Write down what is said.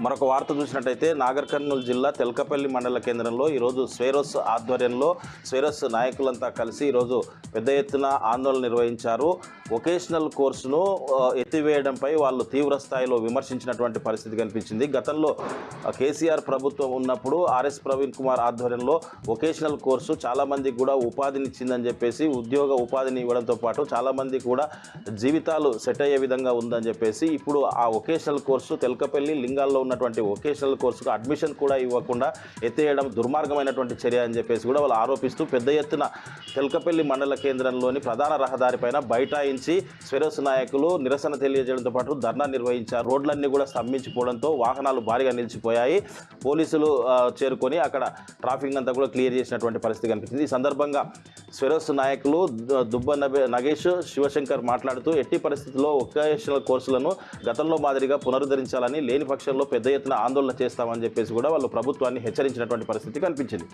మరొక వార్త చూసినట్టయితే నాగర్ కర్నూలు జిల్లా తెల్కపల్లి మండల కేంద్రంలో ఈరోజు స్వేరోస్ ఆధ్వర్యంలో స్వేరోస్ నాయకులంతా కలిసి ఈరోజు పెద్ద ఎత్తున ఆందోళన నిర్వహించారు. వొకేషనల్ కోర్సును ఎత్తివేయడంపై వాళ్ళు తీవ్ర స్థాయిలో విమర్శించినటువంటి పరిస్థితి కనిపించింది. గతంలో కేసీఆర్ ప్రభుత్వం ఉన్నప్పుడు ఆర్ఎస్ ప్రవీణ్ కుమార్ ఆధ్వర్యంలో వొకేషనల్ కోర్సు చాలామందికి కూడా ఉపాధినిచ్చిందని చెప్పేసి, ఉద్యోగ ఉపాధిని ఇవ్వడంతో పాటు చాలామంది కూడా జీవితాలు సెట్ అయ్యే విధంగా ఉందని చెప్పేసి ఇప్పుడు ఆ వొకేషనల్ కోర్సు తెల్కపల్లి లింగాల్లో ఉన్నటువంటి వొకేషనల్ కోర్సుకు అడ్మిషన్ కూడా ఇవ్వకుండా ఎత్తేయడం దుర్మార్గమైనటువంటి చర్య అని చెప్పేసి కూడా వాళ్ళు ఆరోపిస్తూ పెద్ద ఎత్తున తెల్కపల్లి మండల కేంద్రంలోని ప్రధాన రహదారిపైన బైఠాయించి స్వేరోస్ నాయకులు నిరసన తెలియజేయడంతో పాటు ధర్నా నిర్వహించారు. రోడ్లన్నీ కూడా స్తంభించిపోవడంతో వాహనాలు భారీగా నిలిచిపోయాయి. పోలీసులు చేరుకొని అక్కడ ట్రాఫిక్ అంతా కూడా క్లియర్ చేసినటువంటి పరిస్థితి కనిపించింది. ఈ సందర్భంగా స్వేరోస్ నాయకులు దుబ్బ నగేష్, శివశంకర్ మాట్లాడుతూ ఎట్టి పరిస్థితుల్లో వొకేషనల్ కోర్సులను గతంలో మాదిరిగా పునరుద్ధరించాలని, లేని పక్షంలో పెద్ద ఎత్తున ఆందోళన చేస్తామని చెప్పేసి కూడా వాళ్ళు ప్రభుత్వాన్ని హెచ్చరించినటువంటి పరిస్థితి కనిపించింది.